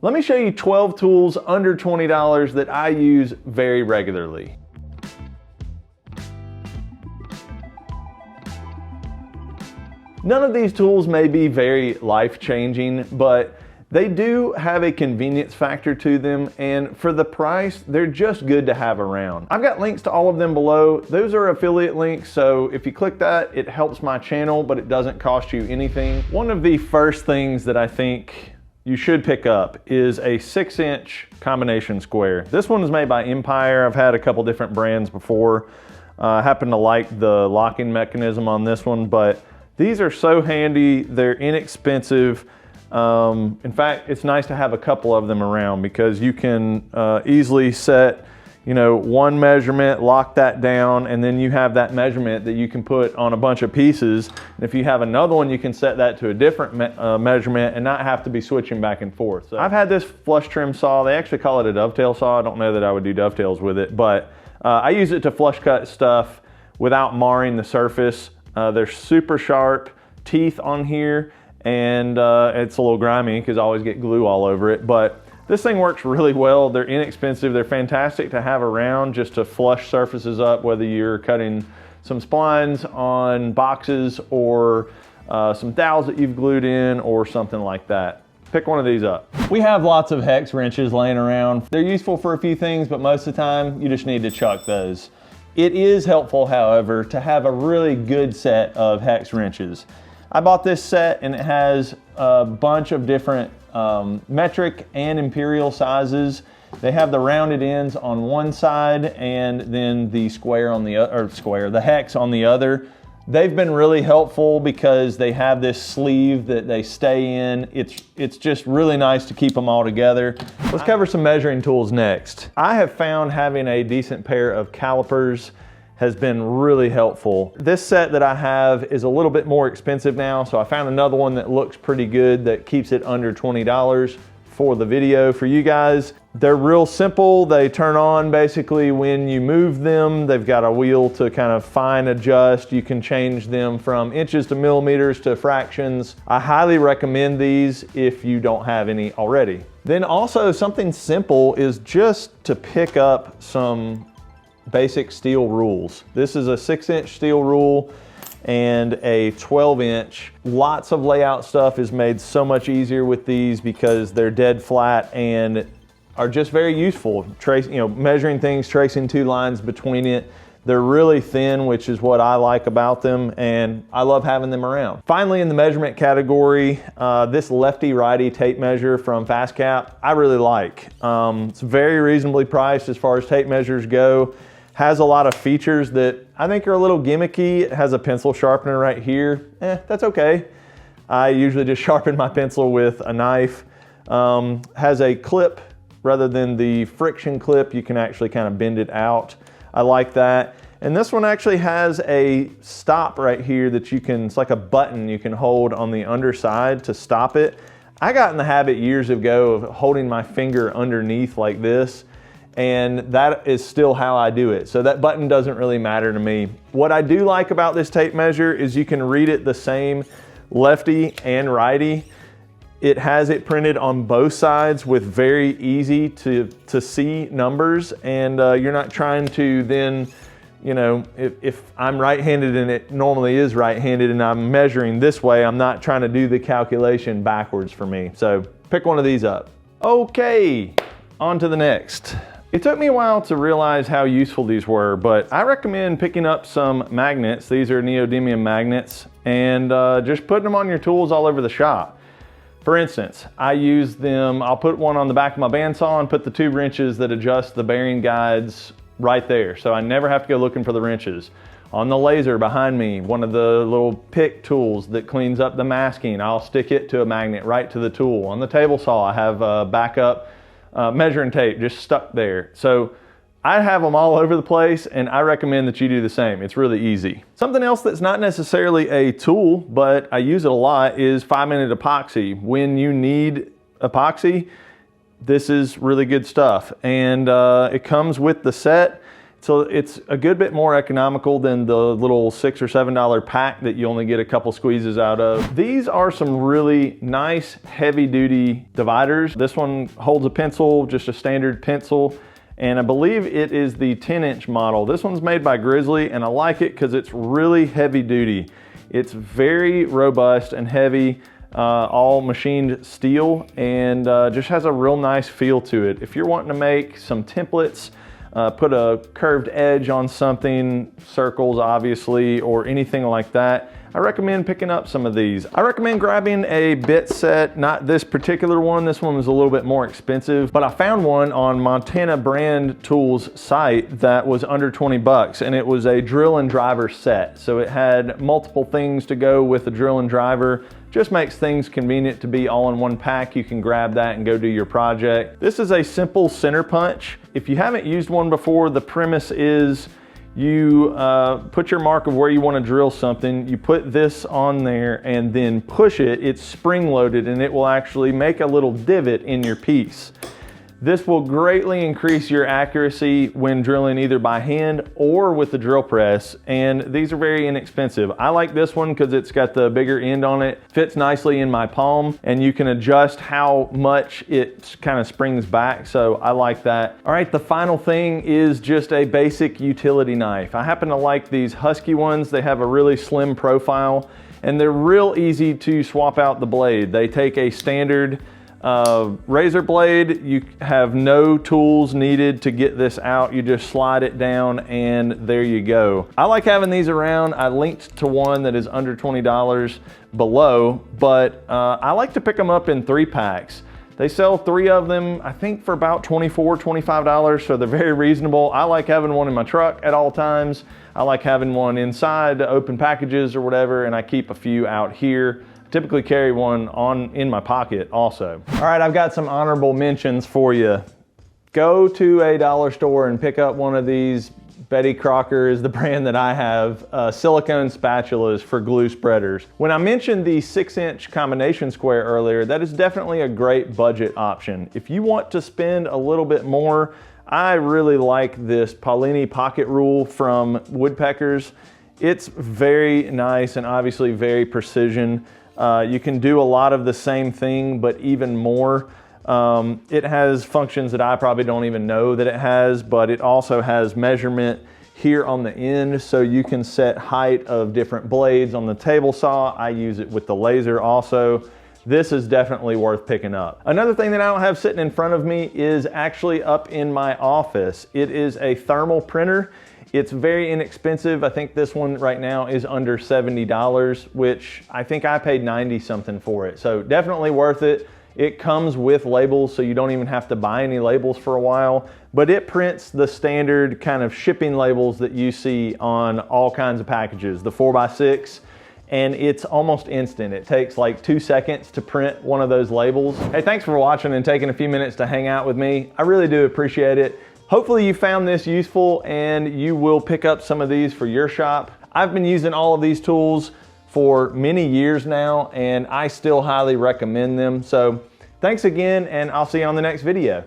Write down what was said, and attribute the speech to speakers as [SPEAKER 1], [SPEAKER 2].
[SPEAKER 1] Let me show you 12 tools under $20 that I use very regularly. None of these tools may be very life-changing, but they do have a convenience factor to them, and for the price, they're just good to have around. I've got links to all of them below. Those are affiliate links, so if you click that, it helps my channel, but it doesn't cost you anything. One of the first things that I think you should pick up is a 6-inch combination square. This one is made by Empire. I've had a couple different brands before. I happen to like the locking mechanism on this one, but these are so handy. They're inexpensive. In fact, it's nice to have a couple of them around because you can easily set, one measurement, lock that down, and then you have that measurement that you can put on a bunch of pieces. And if you have another one, you can set that to a different measurement and not have to be switching back and forth. So I've had this flush trim saw. They actually call it a dovetail saw. I don't know that I would do dovetails with it, but I use it to flush cut stuff without marring the surface. They're super sharp teeth on here, and it's a little grimy because I always get glue all over it, but this thing works really well. They're inexpensive. They're fantastic to have around just to flush surfaces up, whether you're cutting some splines on boxes or some dowels that you've glued in or something like that. Pick one of these up. We have lots of hex wrenches laying around. They're useful for a few things, but most of the time you just need to chuck those. It is helpful, however, to have a really good set of hex wrenches. I bought this set and it has a bunch of different metric and imperial sizes. They have the rounded ends on one side and then the square on the other, the hex on the other. They've been really helpful because they have this sleeve that they stay in. It's just really nice to keep them all together. Let's cover some measuring tools next. I have found having a decent pair of calipers has been really helpful. This set that I have is a little bit more expensive now, so I found another one that looks pretty good that keeps it under $20 for the video for you guys. They're real simple. They turn on basically when you move them. They've got a wheel to kind of fine adjust. You can change them from inches to millimeters to fractions. I highly recommend these if you don't have any already. Then also something simple is just to pick up some basic steel rules. This is a 6-inch steel rule and a 12-inch. Lots of layout stuff is made so much easier with these because they're dead flat and are just very useful. Measuring things, tracing 2 lines between it. They're really thin, which is what I like about them, and I love having them around. Finally, in the measurement category, this lefty-righty tape measure from Fastcap, I really like. It's very reasonably priced as far as tape measures go. Has a lot of features that I think are a little gimmicky. It has a pencil sharpener right here. That's okay. I usually just sharpen my pencil with a knife. Has a clip rather than the friction clip. You can actually kind of bend it out. I like that. And this one actually has a stop right here that it's like a button you can hold on the underside to stop it. I got in the habit years ago of holding my finger underneath like this, and that is still how I do it. So that button doesn't really matter to me. What I do like about this tape measure is you can read it the same lefty and righty. It has it printed on both sides with very easy to see numbers, and you're not trying to then, if I'm right-handed and it normally is right-handed and I'm measuring this way, I'm not trying to do the calculation backwards for me. So pick one of these up. Okay, on to the next. It took me a while to realize how useful these were, but I recommend picking up some magnets. These are neodymium magnets, and just putting them on your tools all over the shop. For instance, I use them, I'll put one on the back of my bandsaw and put the 2 wrenches that adjust the bearing guides right there, so I never have to go looking for the wrenches. On the laser behind me, one of the little pick tools that cleans up the masking, I'll stick it to a magnet right to the tool. On the table saw, I have a backup measuring tape just stuck there. So I have them all over the place, and I recommend that you do the same. It's really easy. Something else that's not necessarily a tool, but I use it a lot, is 5-minute epoxy. When you need epoxy, this is really good stuff. And it comes with the set. So it's a good bit more economical than the little $6 or $7 pack that you only get a couple squeezes out of. These are some really nice heavy duty dividers. This one holds a pencil, just a standard pencil, and I believe it is the 10-inch model. This one's made by Grizzly, and I like it because it's really heavy duty. It's very robust and heavy, all machined steel, and just has a real nice feel to it. If you're wanting to make some templates, put a curved edge on something, circles obviously, or anything like that, I recommend picking up some of these. I recommend grabbing a bit set, not this particular one. This one was a little bit more expensive, but I found one on Montana Brand Tools site that was under 20 bucks, and it was a drill and driver set. So it had multiple things to go with the drill and driver. Just makes things convenient to be all in one pack. You can grab that and go do your project. This is a simple center punch. If you haven't used one before, the premise is you put your mark of where you want to drill something, you put this on there and then push it. It's spring loaded and it will actually make a little divot in your piece. This will greatly increase your accuracy when drilling either by hand or with the drill press, and these are very inexpensive. I like this one because it's got the bigger end on it, fits nicely in my palm, and you can adjust how much it kind of springs back, so I like that. All right, the final thing is just a basic utility knife. I happen to like these Husky ones. They have a really slim profile, and they're real easy to swap out the blade. They take a standard razor blade. You have no tools needed to get this out. You just slide it down and there you go. I like having these around. I linked to one that is under $20 below, but I like to pick them up in 3-packs. They sell 3 of them, I think for about $24, $25, so they're very reasonable. I like having one in my truck at all times. I like having one inside to open packages or whatever, and I keep a few out here. Typically carry one in my pocket also. All right, I've got some honorable mentions for you. Go to a dollar store and pick up one of these. Betty Crocker is the brand that I have, silicone spatulas for glue spreaders. When I mentioned the 6-inch combination square earlier, that is definitely a great budget option. If you want to spend a little bit more, I really like this Paulini pocket rule from Woodpeckers. It's very nice and obviously very precision. You can do a lot of the same thing, but even more. It has functions that I probably don't even know that it has, but it also has measurement here on the end, so you can set height of different blades on the table saw. I use it with the laser also. This is definitely worth picking up. Another thing that I don't have sitting in front of me is actually up in my office. It is a thermal printer. It's very inexpensive. I think this one right now is under $70, which I think I paid 90 something for it. So definitely worth it. It comes with labels, so you don't even have to buy any labels for a while, but it prints the standard kind of shipping labels that you see on all kinds of packages, the 4x6, and it's almost instant. It takes like 2 seconds to print one of those labels. Hey, thanks for watching and taking a few minutes to hang out with me. I really do appreciate it. Hopefully you found this useful and you will pick up some of these for your shop. I've been using all of these tools for many years now and I still highly recommend them. So thanks again and I'll see you on the next video.